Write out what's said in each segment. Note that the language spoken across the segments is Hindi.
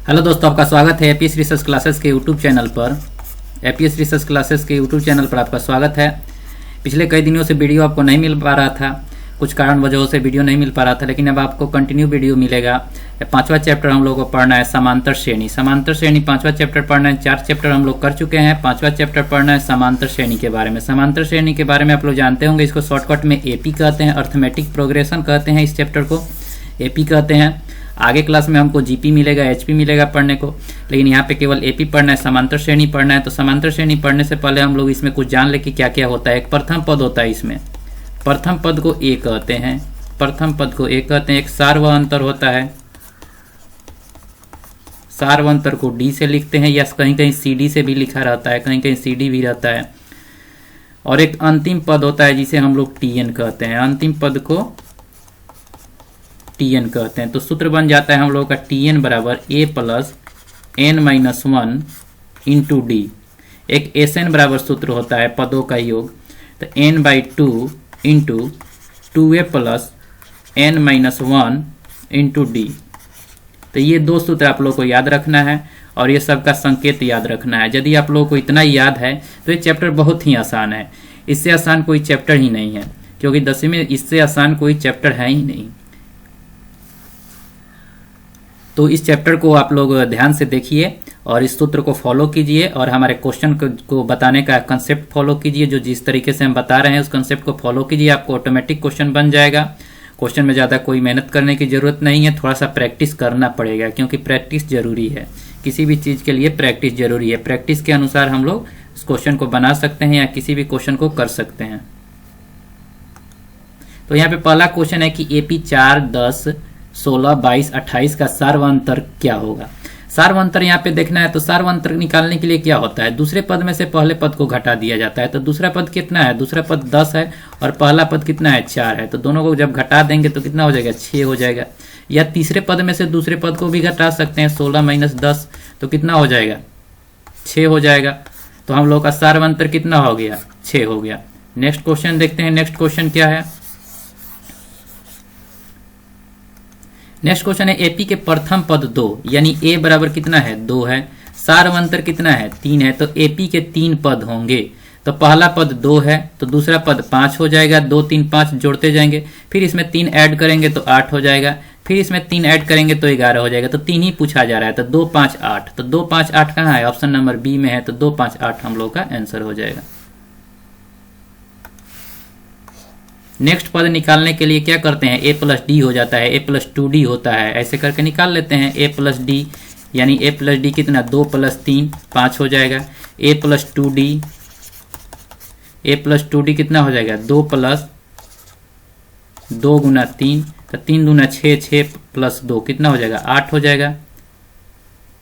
हेलो दोस्तों, आपका स्वागत है एपीएस रिसर्च क्लासेस के यूट्यूब चैनल पर। एपीएस रिसर्च क्लासेस के यूट्यूब चैनल पर आपका स्वागत है। पिछले कई दिनों से वीडियो आपको नहीं मिल पा रहा था, कुछ कारण वजहों से वीडियो नहीं मिल पा रहा था, लेकिन अब आपको कंटिन्यू वीडियो मिलेगा। पांचवा चैप्टर हम लोग को पढ़ना है समांतर श्रेणी। समांतर श्रेणी पांचवा चैप्टर पढ़ना है। 4 चैप्टर हम लोग कर चुके हैं, पांचवा चैप्टर पढ़ना है समांतर श्रेणी के बारे में। समांतर श्रेणी के बारे में आप लोग जानते होंगे, इसको शॉर्टकट में एपी कहते हैं, अर्थमेटिक प्रोग्रेशन कहते हैं। इस चैप्टर को एपी कहते हैं। आगे क्लास में हमको जीपी मिलेगा, एचपी मिलेगा पढ़ने को, लेकिन यहाँ पे केवल एपी पढ़ना है, समांतर श्रेणी पढ़ना है। तो समांतर श्रेणी पढ़ने से पहले हम लोग इसमें कुछ जान ले कि क्या क्या होता है। एक प्रथम पद होता है, इसमें प्रथम पद को ए कहते हैं। प्रथम पद को ए कहते हैं। एक सार्वअंतर होता है, सार्वअंतर को डी से लिखते हैं, या कहीं कहीं सीडी से भी लिखा रहता है, कहीं कहीं सीडी भी रहता है। और एक अंतिम पद होता है जिसे हम लोग टीएन कहते हैं। अंतिम पद को टीएन कहते हैं। तो सूत्र बन जाता है हम लोगों का टीएन बराबर a plus n minus 1 into d. एक एस एन बराबर सूत्र होता है पदों का योग, तो n by 2 into 2a plus n minus 1 into d. तो ये दो सूत्र आप लोग को याद रखना है और ये सबका संकेत याद रखना है। यदि आप लोगों को इतना याद है तो ये चैप्टर बहुत ही आसान है। इससे आसान कोई चैप्टर ही नहीं है, क्योंकि 10वीं में इससे आसान कोई चैप्टर है ही नहीं। तो इस चैप्टर को आप लोग ध्यान से देखिए और इस सूत्र को फॉलो कीजिए और हमारे क्वेश्चन को बताने का कंसेप्ट फॉलो कीजिए। जो जिस तरीके से हम बता रहे हैं उस कंसेप्ट को फॉलो कीजिए, आपको ऑटोमेटिक क्वेश्चन बन जाएगा। क्वेश्चन में ज़्यादा कोई मेहनत करने की जरूरत नहीं है, थोड़ा सा प्रैक्टिस करना पड़ेगा, क्योंकि प्रैक्टिस जरूरी है। किसी भी चीज़ के लिए प्रैक्टिस जरूरी है। प्रैक्टिस के अनुसार हम लोग इस क्वेश्चन को बना सकते हैं या किसी भी क्वेश्चन को कर सकते हैं। तो यहाँ पे पहला क्वेश्चन है कि एपी 4, 10, 16, 22, 28 का सार्वअंतर क्या होगा। सार्वअंतर यहाँ पे देखना है, तो सार्वअंतर निकालने के लिए क्या होता है, दूसरे पद में से पहले पद को घटा दिया जाता है। तो दूसरा पद कितना है, दूसरा पद 10 है और पहला पद कितना है, 4 है। तो दोनों को जब घटा देंगे तो कितना हो जाएगा, 6 हो जाएगा। या तीसरे पद में से दूसरे पद को भी घटा सकते हैं, 16 माइनस 10, तो कितना हो जाएगा, 6 हो जाएगा। तो हम लोग का सार्वअंतर कितना हो गया, 6 हो गया। नेक्स्ट क्वेश्चन देखते हैं। नेक्स्ट क्वेश्चन क्या है, नेक्स्ट क्वेश्चन है एपी के प्रथम पद 2, यानी ए बराबर कितना है, 2 है। सार्वअंतर कितना है, 3 है। तो एपी के 3 पद होंगे। तो पहला पद 2 है, तो दूसरा पद 5 हो जाएगा। 2, 3, 5 जोड़ते जाएंगे, फिर इसमें 3 ऐड करेंगे तो 8 हो जाएगा, फिर इसमें 3 ऐड करेंगे तो 11 हो जाएगा। तो 3 ही पूछा जा रहा है। तो 2, 5, 8, तो 2, 5, 8 कहाँ है, ऑप्शन नंबर बी में है। तो 2, 5, 8 हम लोग का आंसर हो जाएगा। नेक्स्ट पद निकालने के लिए क्या करते हैं, ए प्लस डी हो जाता है, ए प्लस 2d होता है, ऐसे करके निकाल लेते हैं। ए प्लस डी यानी ए प्लस डी कितना, 2 प्लस 3 5 हो जाएगा। A plus 2d, A plus 2d कितना हो जाएगा, 2 प्लस 2 गुना 3, तो 3 दूना 6, 6 प्लस 2 कितना हो जाएगा, 8 हो जाएगा।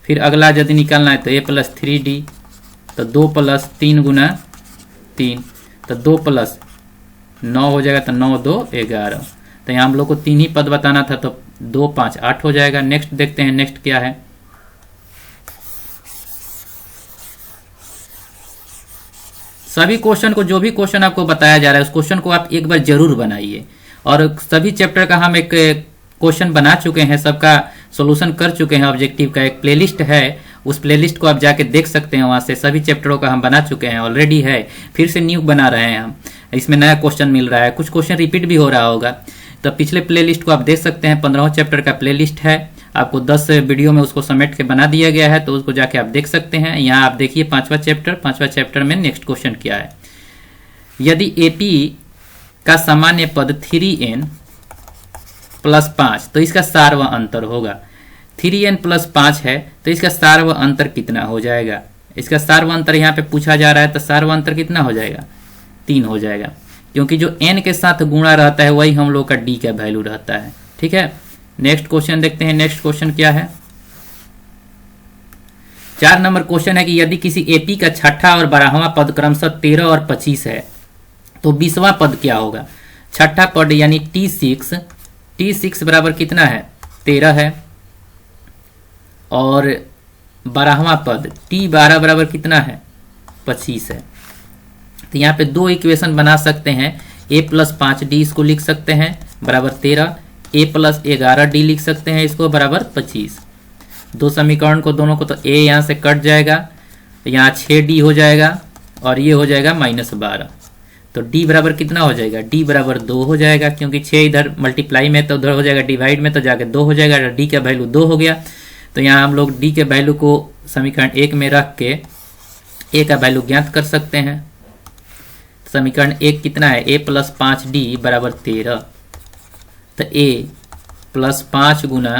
फिर अगला यदि निकालना है तो ए प्लस 3d, तो 2 प्लस 3 गुना 3, तो 2 प्लस 9 हो जाएगा। तो 9, 2, 11। तो यहाँ हम लोग को 3 ही पद बताना था, तो 2, 5, 8 हो जाएगा। नेक्स्ट देखते हैं, नेक्स्ट क्या है। सभी क्वेश्चन को, जो भी क्वेश्चन आपको बताया जा रहा है उस क्वेश्चन को आप एक बार जरूर बनाइए। और सभी चैप्टर का हम एक क्वेश्चन बना चुके हैं, सबका सॉल्यूशन कर चुके हैं। ऑब्जेक्टिव का एक प्लेलिस्ट है, उस प्लेलिस्ट को आप जाके देख सकते हैं। वहां से सभी चैप्टरों का हम बना चुके हैं, ऑलरेडी है। फिर से न्यू बना रहे हैं हम, इसमें नया क्वेश्चन मिल रहा है, कुछ क्वेश्चन रिपीट भी हो रहा होगा। तो पिछले प्लेलिस्ट को आप देख सकते हैं, 15 चैप्टर का प्लेलिस्ट है। आपको 10 वीडियो में उसको समेट के बना दिया गया है, तो उसको जाके आप देख सकते हैं। यहाँ आप देखिए पांचवा चैप्टर में नेक्स्ट क्वेश्चन क्या है। यदि एपी का सामान्य पद 3n प्लस 5, तो इसका सार्वअंतर होगा। 3n प्लस 5 है, तो इसका सार्वअंतर कितना हो जाएगा। इसका सार्वअंतर यहाँ पे पूछा जा रहा है, तो सार्वअंतर कितना हो जाएगा, 3 हो जाएगा, क्योंकि जो n के साथ गुणा रहता है वही हम लोग का d का वैल्यू रहता है। ठीक है, नेक्स्ट क्वेश्चन देखते हैं। नेक्स्ट क्वेश्चन क्या है, 4 नंबर क्वेश्चन है कि यदि किसी एपी का छठा और 12वां पद क्रमशः 13 और 25 है, तो 20वां पद क्या होगा। छठा पद यानी T6 बराबर कितना है, 13 है। और 12वां पद T12 बराबर कितना है, 25 है। तो यहाँ पे 2 इक्वेशन बना सकते हैं। a प्लस 5d इसको लिख सकते हैं बराबर 13, a प्लस 11d लिख सकते हैं इसको बराबर 25। दो समीकरण को दोनों को, तो a यहाँ से कट जाएगा, यहाँ 6d हो जाएगा और ये हो जाएगा -12। तो d बराबर कितना हो जाएगा, d बराबर 2 हो जाएगा, क्योंकि 6 इधर मल्टीप्लाई में तो उधर हो जाएगा, डिवाइड में तो जाके 2 हो जाएगा, d का वैल्यू 2 हो गया। तो यहाँ हम लोग d के वैल्यू को समीकरण 1 में रख के a का वैल्यू ज्ञात कर सकते हैं। समीकरण 1 कितना है, a + 5d बराबर 13। तो a + 5 गुना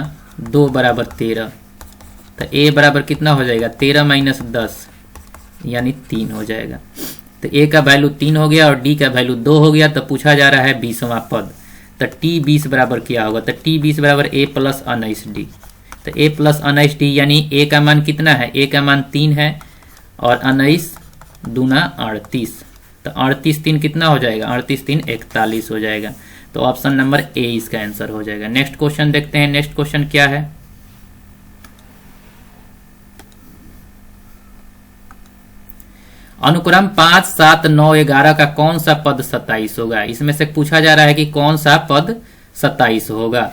2 बराबर 13। तो a बराबर कितना हो जाएगा, 13 - 10 यानी 3 हो जाएगा। तो a का वैल्यू 3 हो गया और d का वैल्यू 2 हो गया। तो पूछा जा रहा है 20वां पद। तो t 20 बराबर क्या होगा, तो t 20 बराबर a + 19d। तो a + 19d यानी a का मान कितना है, a का मान 3 है और 19 दूना 38। तो 38 3 कितना हो जाएगा, 38 3 41 हो जाएगा। तो ऑप्शन नंबर ए इसका आंसर हो जाएगा। नेक्स्ट क्वेश्चन देखते हैं। नेक्स्ट क्वेश्चन क्या है, अनुक्रम 5, 7, 9, 11 का कौन सा पद 27 होगा। इसमें से पूछा जा रहा है कि कौन सा पद 27 होगा।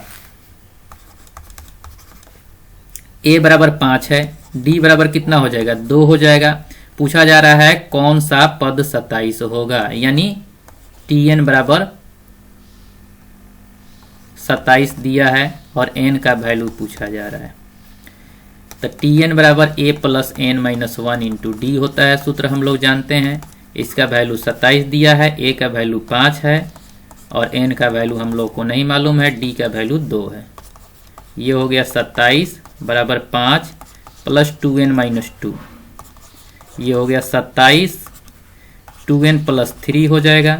a बराबर 5 है, d बराबर कितना हो जाएगा, 2 हो जाएगा। पूछा जा रहा है कौन सा पद 27 होगा, यानी tn बराबर 27 दिया है और n का वैल्यू पूछा जा रहा है। तो tn बराबर a + n - 1 इंटू d होता है, सूत्र हम लोग जानते हैं। इसका वैल्यू 27 दिया है, a का वैल्यू 5 है और n का वैल्यू हम लोग को नहीं मालूम है, d का वैल्यू 2 है। ये हो गया 27 बराबर 5 + 2n - 2। ये हो गया 27, 2n + 3 हो जाएगा।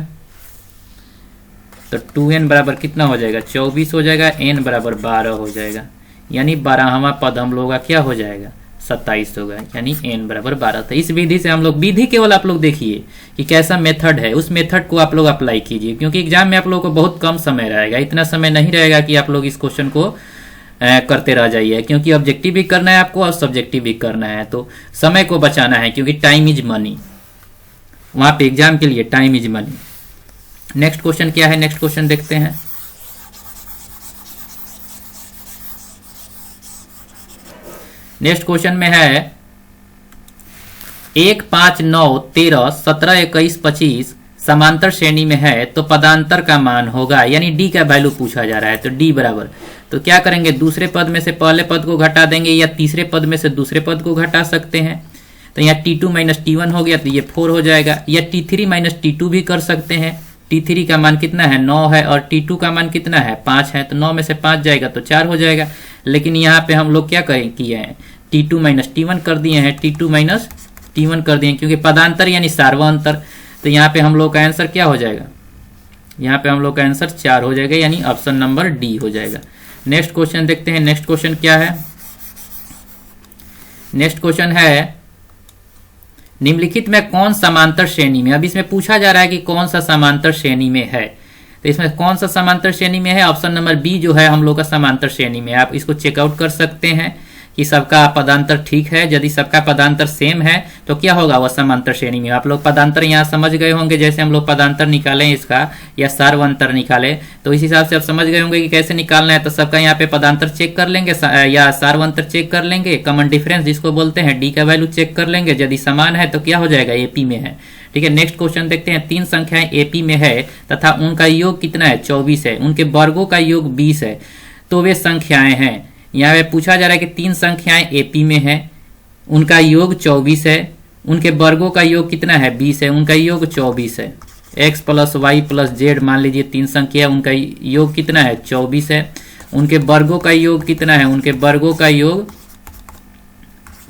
तो 2n बराबर कितना हो जाएगा, 24 हो जाएगा, n बराबर 12 हो जाएगा। यानी 12वां पद हम लोग का क्या हो जाएगा, 27 होगा, यानी n बराबर 12। तो इस विधि से हम लोग, विधि केवल आप लोग देखिए कि कैसा मेथड है, उस मेथड को आप लोग अप्लाई कीजिए, क्योंकि एग्जाम में आप लोगों को बहुत कम समय रहेगा। इतना समय नहीं रहेगा कि आप लोग इस क्वेश्चन को करते रह जाइए, क्योंकि ऑब्जेक्टिव भी करना है आपको और सब्जेक्टिव भी करना है। तो समय को बचाना है, क्योंकि टाइम इज मनी, वहां पे एग्जाम के लिए time is money. Next question क्या है, नेक्स्ट क्वेश्चन देखते हैं। नेक्स्ट क्वेश्चन में है 1, 5, 9, 13, 17, 21, 25 समांतर श्रेणी में है तो पदांतर का मान होगा, यानी d का वैल्यू पूछा जा रहा है। तो d बराबर, तो क्या करेंगे, दूसरे पद में से पहले पद को घटा देंगे या तीसरे पद में से दूसरे पद को घटा सकते हैं। तो यहाँ t2 - t1 हो गया, तो ये 4 हो जाएगा, या t3 - t2 भी कर सकते हैं। t3 का मान कितना है, 9 है और t2 का मान कितना है, 5 है। तो 9 में से 5 जाएगा तो 4 हो जाएगा। लेकिन यहाँ पे हम लोग क्या किए हैं, t2 - t1 कर दिए हैं, t2 - t1 कर दिए हैं, क्योंकि पदांतर यानी सार्वअंतर। तो यहाँ पे हम लोग का आंसर क्या हो जाएगा, यहाँ पे हम लोग का आंसर 4 हो जाएगा, यानी ऑप्शन नंबर डी हो जाएगा। नेक्स्ट क्वेश्चन देखते हैं। नेक्स्ट क्वेश्चन क्या है, नेक्स्ट क्वेश्चन है निम्नलिखित में कौन समांतर श्रेणी में। अब इसमें पूछा जा रहा है कि कौन सा समांतर श्रेणी में है। तो इसमें कौन सा समांतर श्रेणी में है, ऑप्शन नंबर बी जो है हम लोग का समांतर श्रेणी में। आप इसको चेकआउट कर सकते हैं कि सबका पदांतर ठीक है। यदि सबका पदांतर सेम है तो क्या होगा, वह समांतर श्रेणी में। आप लोग पदांतर यहाँ समझ गए होंगे, जैसे हम लोग पदांतर निकालें इसका या सार्वअंतर निकाले, तो इस हिसाब से आप समझ गए होंगे कि कैसे निकालना है। तो सबका यहाँ पे पदांतर चेक कर लेंगे या सार्वअंतर चेक कर लेंगे, कॉमन डिफरेंस जिसको बोलते हैं, डी का वैल्यू चेक कर लेंगे। यदि समान है तो क्या हो जाएगा, एपी में है। ठीक है, नेक्स्ट क्वेश्चन देखते हैं। 3 संख्याएं एपी में है तथा उनका योग कितना है, 24 है, उनके वर्गों का योग 20 है, तो वे संख्याएं हैं। यहाँ पे पूछा जा रहा है कि 3 संख्याएं एपी में है, उनका योग 24 है, उनके वर्गों का योग कितना है, 20 है, उनका योग 24 है। x + y + z मान लीजिए 3 संख्या, उनका योग कितना है, 24 है। उनके वर्गों का योग कितना है, उनके वर्गों का योग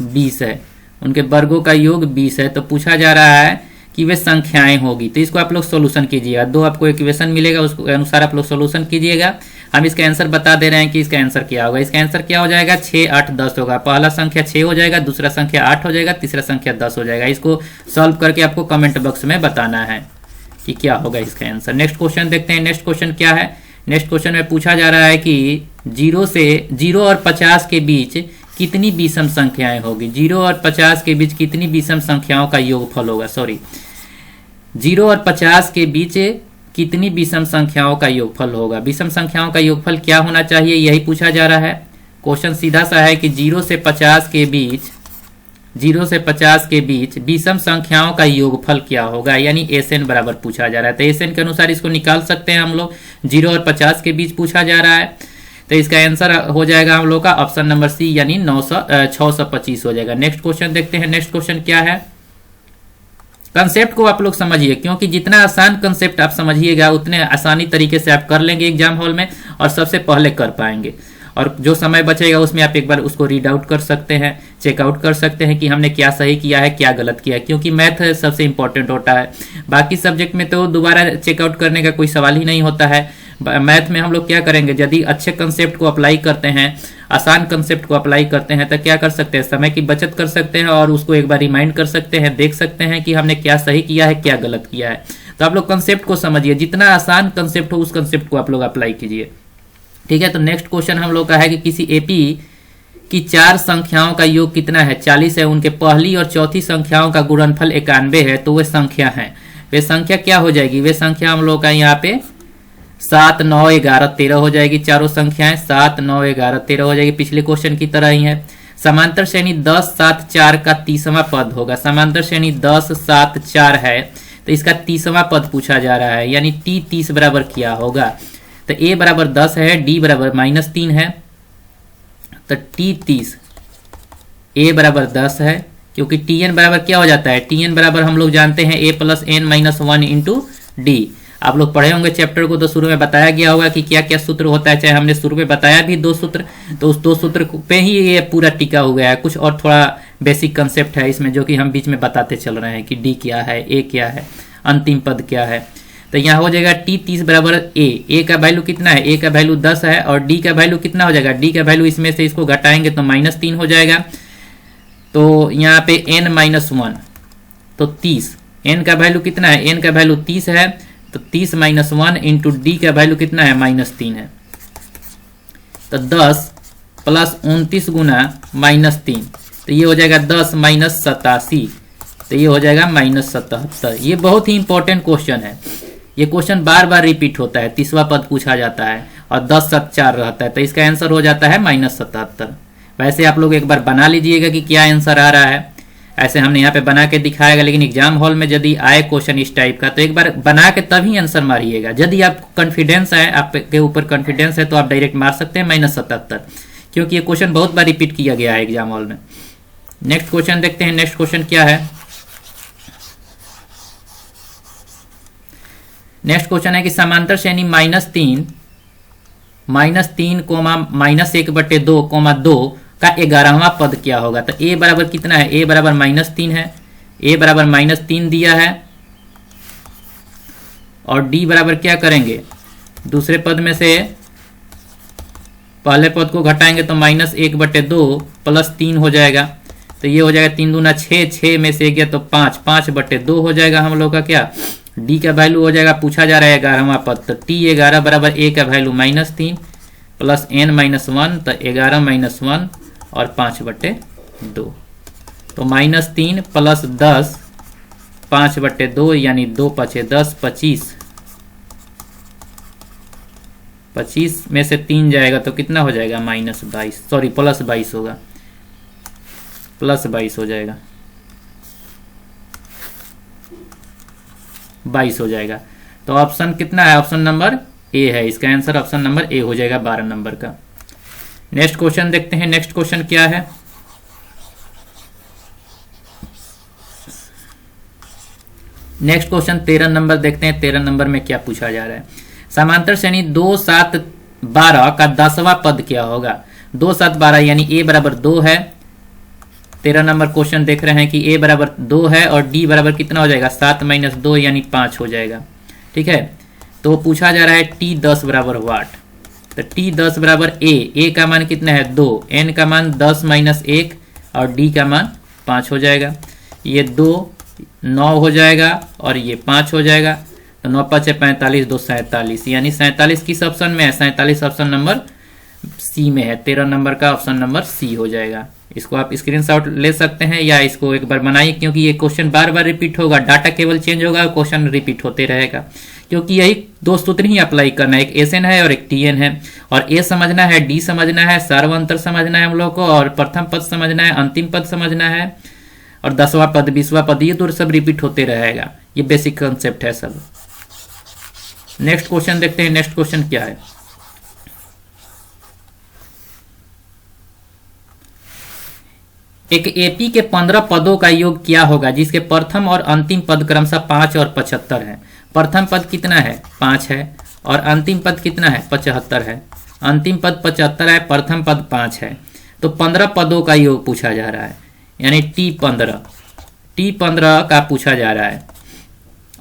20 है, उनके वर्गों का योग 20 है। तो पूछा जा रहा है कि वे संख्याएं होगी। तो इसको आप लोग सोल्यूशन कीजिएगा, 2 आपको इक्वेशन मिलेगा, उसके अनुसार आप लोग सोल्यूशन कीजिएगा। हम इसका आंसर बता दे रहे हैं कि इसका आंसर क्या होगा। इसका आंसर क्या हो जाएगा, 6, 8, 10 होगा। पहला संख्या 6 हो जाएगा, दूसरा संख्या 8 हो जाएगा, तीसरा संख्या 10 हो जाएगा। इसको सॉल्व करके आपको कमेंट बॉक्स में बताना है कि क्या होगा इसका आंसर। नेक्स्ट क्वेश्चन देखते हैं। नेक्स्ट क्वेश्चन क्या है, नेक्स्ट क्वेश्चन में पूछा जा रहा है कि 0 और 50 के बीच कितनी विषम संख्याएं होगी। 0 और 50 के बीच कितनी विषम संख्याओं का योगफल होगा, 0 और 50 के बीच कितनी विषम संख्याओं का योगफल होगा। विषम संख्याओं का योगफल क्या होना चाहिए, यही पूछा जा रहा है। क्वेश्चन सीधा सा है कि 0 से 50 के बीच विषम संख्याओं का योगफल क्या होगा, यानी एसएन बराबर पूछा जा रहा है। तो एसएन के अनुसार इसको निकाल सकते हैं हम लोग। 0 और 50 के बीच पूछा जा रहा है, तो इसका आंसर हो जाएगा हम लोग का ऑप्शन नंबर सी, यानी 625 हो जाएगा। नेक्स्ट क्वेश्चन देखते हैं। नेक्स्ट क्वेश्चन क्या है, कंसेप्ट को आप लोग समझिए, क्योंकि जितना आसान कंसेप्ट आप समझिएगा उतने आसानी तरीके से आप कर लेंगे एग्जाम हॉल में और सबसे पहले कर पाएंगे। और जो समय बचेगा उसमें आप एक बार उसको रीड आउट कर सकते हैं, चेकआउट कर सकते हैं कि हमने क्या सही किया है, क्या गलत किया है, क्योंकि मैथ सबसे इंपॉर्टेंट होता है। बाकी सब्जेक्ट में तो दोबारा चेकआउट करने का कोई सवाल ही नहीं होता है। मैथ में हम लोग क्या करेंगे, यदि अच्छे कंसेप्ट को अप्लाई करते हैं, आसान कंसेप्ट को अप्लाई करते हैं, तो क्या कर सकते हैं, समय की बचत कर सकते हैं और उसको एक बार रिमाइंड कर सकते हैं, देख सकते हैं कि हमने क्या सही किया है, क्या गलत किया है। तो आप लोग कंसेप्ट को समझिए, जितना आसान कंसेप्ट हो उस कंसेप्ट को आप लोग अप्लाई कीजिए। ठीक है, तो नेक्स्ट क्वेश्चन हम लोग का है कि किसी एपी की 4 संख्याओं का योग कितना है, 40 है, उनके पहली और चौथी संख्याओं का गुणनफल 91 है, तो वे संख्या है, वे संख्या क्या हो जाएगी, वे संख्या हम लोग का यहाँ पे 7, 9, 11, 13 हो जाएगी। चारों संख्याएं 7, 9, 11, 13 हो जाएगी, पिछले क्वेश्चन की तरह ही है। समांतर श्रेणी 10, 7, 4 का 30वां पद होगा। समांतर श्रेणी 10, 7, 4 है, तो इसका 30वां पद पूछा जा रहा है, यानी टी 30 बराबर क्या होगा। तो ए बराबर 10 है, डी बराबर -3 है, तो टी 30 ए बराबर 10 है, क्योंकि टी एन बराबर क्या हो जाता है, टी एन बराबर हम लोग जानते हैं a plus n minus 1 into d. आप लोग पढ़े होंगे चैप्टर को, तो शुरू में बताया गया होगा कि क्या क्या सूत्र होता है, चाहे हमने शुरू में बताया भी 2 सूत्र, तो उस 2 सूत्र पे ही ये पूरा टिका हुआ है। कुछ और थोड़ा बेसिक कंसेप्ट है इसमें जो कि हम बीच में बताते चल रहे हैं कि डी क्या है, ए क्या है, अंतिम पद क्या है। तो यहाँ हो जाएगा टी 30 बराबर ए का वैल्यू कितना है, ए का वैल्यू 10 है, और डी का वैल्यू कितना हो जाएगा, डी का वैल्यू इसमें से इसको घटाएंगे तो -3 हो जाएगा। तो यहाँ पे n -1 तो 30, n का वैल्यू कितना है, n का वैल्यू 30 है, तो 30 - 1 इंटू डी का वैल्यू कितना है, -3 है, तो 10 + 29 गुना -3, तो ये हो जाएगा 10 - 87, तो ये हो जाएगा -77। ये बहुत ही इंपॉर्टेंट क्वेश्चन है, ये क्वेश्चन बार बार रिपीट होता है, 30वां पद पूछा जाता है और 10, 7, 4 रहता है, तो इसका आंसर हो जाता है -77। वैसे आप लोग एक बार बना लीजिएगा कि क्या आंसर आ रहा है, ऐसे हमने यहाँ पे बना के दिखाएगा, लेकिन एग्जाम हॉल में यदि आए क्वेश्चन इस टाइप का तो एक बार बना के तभी आंसर मारिएगा। यदि आपको कॉन्फिडेंस है, आपके ऊपर कॉन्फिडेंस है, तो आप डायरेक्ट मार सकते हैं -77, क्योंकि ये क्वेश्चन बहुत बार रिपीट किया गया है एग्जाम हॉल में। नेक्स्ट क्वेश्चन देखते हैं। नेक्स्ट क्वेश्चन क्या है, नेक्स्ट क्वेश्चन है कि समांतर श्रेणी -3, -1/2, -2 का 11वां पद क्या होगा। तो ए बराबर कितना है, ए बराबर -3 है, ए बराबर -3 दिया है, और डी बराबर क्या करेंगे, दूसरे पद में से पहले पद को घटाएंगे तो -1/2 + 3 हो जाएगा, तो ये हो जाएगा 3 दूना 6, 6 में से गया तो 5, 5/2 हो जाएगा हम लोग का क्या, डी का वैल्यू हो जाएगा, पूछा जा रहा है 11वां पद, तो टी 11 बराबर ए का वैल्यू -3 + n - 1, तो 11 - 1 और 5/2, तो -3 + 10 5/2, यानी 2 × 5 = 10, 25 में से 3 जाएगा तो कितना हो जाएगा, -22, सॉरी +22 होगा, +22 हो जाएगा, 22 हो जाएगा। तो ऑप्शन कितना है, ऑप्शन नंबर ए है, इसका आंसर ऑप्शन नंबर ए हो जाएगा 12 नंबर का। नेक्स्ट क्वेश्चन देखते हैं। नेक्स्ट क्वेश्चन क्या है, नेक्स्ट क्वेश्चन 13 नंबर देखते हैं। 13 नंबर में क्या पूछा जा रहा है, समांतर श्रेणी 2, 7, 12 का 10वां पद क्या होगा। 2, 7, 12 यानी ए बराबर 2 है। 13 नंबर क्वेश्चन देख रहे हैं कि ए बराबर 2 है और डी बराबर कितना हो जाएगा, 7 - 2 यानी 5 हो जाएगा। ठीक है, तो पूछा जा रहा है टी 10 बराबर वाट। तो टी 10 बराबर ए का मान कितना है 2, एन का मान 10 - 1 और डी का मान 5 हो जाएगा। ये 2 9 हो जाएगा और ये 5 हो जाएगा, तो 9 × 5 = 45, 2 47, यानी 47 किस ऑप्शन में है, 47 ऑप्शन नंबर सी में है। 13 नंबर का ऑप्शन नंबर सी हो जाएगा। इसको आप स्क्रीनशॉट ले सकते हैं या इसको एक बार बनाइए, क्योंकि ये क्वेश्चन बार बार रिपीट होगा, डाटा केवल चेंज होगा, क्वेश्चन रिपीट होते रहेगा, क्योंकि यही दो सूत्र ही अप्लाई करना है, एक एसएन है और एक टीएन है, और ए समझना है, डी समझना है, सार्वअंतर समझना है हम लोग को, और प्रथम पद समझना है, अंतिम पद समझना है, और 10वां पद 20वां पद, ये तो सब रिपीट होते रहेगा। ये बेसिक कंसेप्ट है सब। नेक्स्ट क्वेश्चन देखते हैं, नेक्स्ट क्वेश्चन क्या है। एक एपी के 15 पदों का योग क्या होगा जिसके प्रथम और अंतिम पद क्रमशः 5 और 75 है। प्रथम पद कितना है 5 है, और अंतिम पद कितना है 75 है। अंतिम पद 75 है, प्रथम पद 5 है, तो 15 पदों का योग पूछा जा रहा है, यानी T15 का पूछा जा रहा है।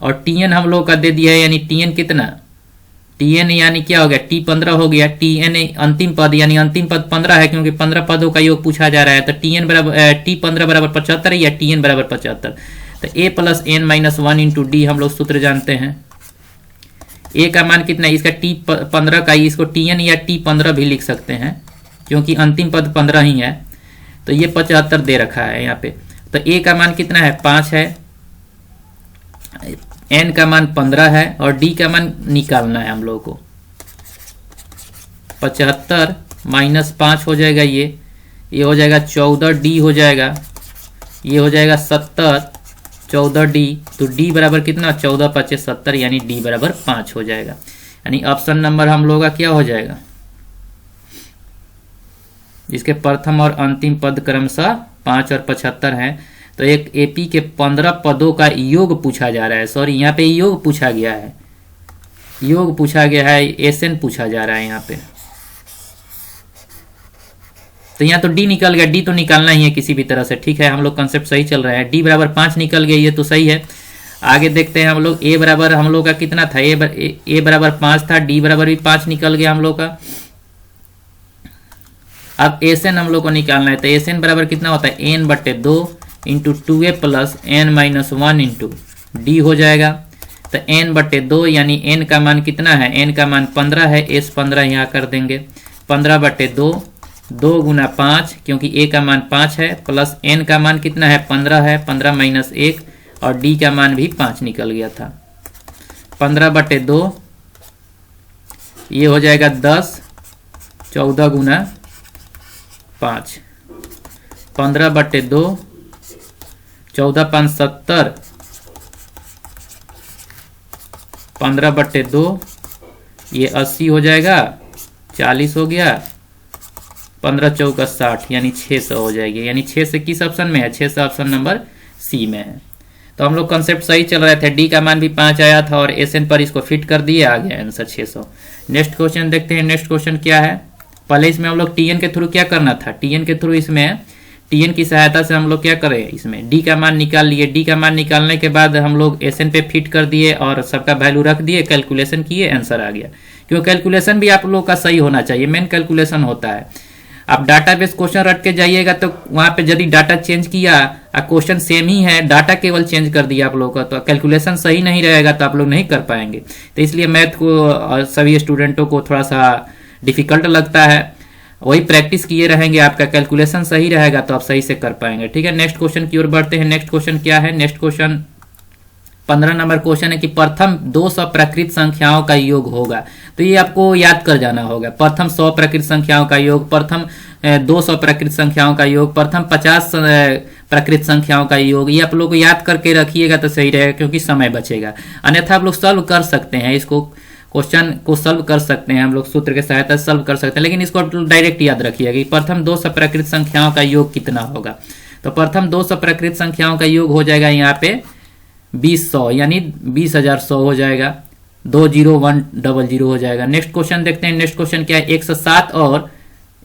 और टीएन हम लोग का दे दिया है, यानी टीएन कितना, टीएन यानी क्या हो गया, T15 हो गया। टीएन अंतिम पद, यानी अंतिम पद 15 है, क्योंकि 15 पदों का योग पूछा जा रहा है, तो टीएन बराबर T15 बराबर 75 या टीएन बराबर 75। तो a plus n minus 1 into d हम लोग सूत्र जानते हैं। a का मान कितना है, इसका T15 का, इसको टीएन या T15 भी लिख सकते हैं, क्योंकि अंतिम पद 15 ही है, तो ये 75 दे रखा है यहाँ पे। तो a का मान कितना है 5 है, n का मान 15 है, और d का मान निकालना है हम लोग को। 75 माइनस 5 हो जाएगा, ये हो जाएगा 14d हो जाएगा, ये हो जाएगा 70, 14d, तो d बराबर कितना 14 × 5 = 70, यानी d बराबर 5 हो जाएगा। यानी ऑप्शन नंबर हम लोग का क्या हो जाएगा, जिसके प्रथम और अंतिम पद क्रमशः 5 और 75 हैं। तो एक एपी के 15 पदों का योग पूछा जा रहा है, सॉरी यहाँ पे योग पूछा गया है, योग पूछा गया है, एसएन पूछा जा रहा है यहाँ पे। तो यहाँ तो डी निकल गया, डी तो निकालना ही है किसी भी तरह से, ठीक है, हम लोग कंसेप्ट सही चल रहा है। डी बराबर 5 निकल गया, ये तो सही है। आगे देखते हैं हम लोग, ए बराबर हम लोग का कितना था, ए बराबर 5 था, डी बराबर भी 5 निकल गया हम लोग का। अब एसएन हम लोग को निकालना है, तो एसएन बराबर कितना होता है n/2 into 2a plus n minus 1 into d हो जाएगा। तो n/2 यानी n का मान कितना है, n का मान 15 है, s 15 यहाँ कर देंगे, 15/2, 2 × 5, क्योंकि a का मान 5 है, प्लस n का मान कितना है 15 है, 15 माइनस 1, और d का मान भी 5 निकल गया था। 15/2 ये हो जाएगा 10, 14 × 5, 15/2, 14 × 5 = 70, 15/2 ये 80 हो जाएगा, 40 हो गया, 15 × 4 = 60, यानी 600 हो जाएगी। यानी 6 से किस ऑप्शन में है, 6 से ऑप्शन नंबर सी में है। तो हम लोग कंसेप्ट सही चल रहे थे, डी का मान भी 5 आया था, और एसएन पर इसको फिट कर दिए, आ गया आंसर 600। नेक्स्ट क्वेश्चन देखते हैं, नेक्स्ट क्वेश्चन क्या है। पहले इसमें हम लोग टीएन के थ्रू क्या करना था, टीएन के थ्रू इसमें टीएन की सहायता से हम लोग क्या करें, इसमें डी का मान निकाल लिए। डी का मान निकालने के बाद हम लोग एसएन पे फिट कर दिए और सबका वैल्यू रख दिए, कैलकुलेशन किए, आंसर आ गया। क्यों, कैलकुलेशन भी आप लोग का सही होना चाहिए, मेन कैलकुलेशन होता है। आप डाटाबेस क्वेश्चन रट के जाइएगा तो वहां पे यदि डाटा चेंज किया, क्वेश्चन सेम ही है, डाटा केवल चेंज कर दिया आप लोग का, तो कैलकुलेशन सही नहीं रहेगा, तो आप लोग नहीं कर पाएंगे। तो इसलिए मैथ को सभी स्टूडेंटों को थोड़ा सा डिफिकल्ट लगता है, वही प्रैक्टिस किए रहेंगे, आपका कैलकुलेशन सही रहेगा तो आप सही से कर पाएंगे। ठीक है, नेक्स्ट क्वेश्चन की ओर बढ़ते हैं। नेक्स्ट क्वेश्चन क्या है, नेक्स्ट क्वेश्चन 15 नंबर क्वेश्चन है कि प्रथम 200 प्रकृत संख्याओं का योग होगा। तो ये आपको याद कर जाना होगा, प्रथम 100 प्रकृत संख्याओं का योग, प्रथम 200 प्रकृत संख्याओं का योग, प्रथम 50 प्रकृत संख्याओं का योग, ये आप लोग को याद करके रखिएगा तो सही रहेगा, क्योंकि समय बचेगा। अन्यथा आप लोग सॉल्व कर सकते हैं, इसको क्वेश्चन को सॉल्व कर सकते हैं, हम लोग सूत्र के सहायता से सॉल्व कर सकते हैं, लेकिन इसको डायरेक्ट याद रखिएगा कि प्रथम 200 प्रकृत संख्याओं का योग कितना होगा। तो प्रथम 200 प्रकृत संख्याओं का योग हो जाएगा यहाँ पे 20,100, यानी 20,100 हो जाएगा, 20100 हो जाएगा। नेक्स्ट क्वेश्चन देखते हैं, नेक्स्ट क्वेश्चन क्या है,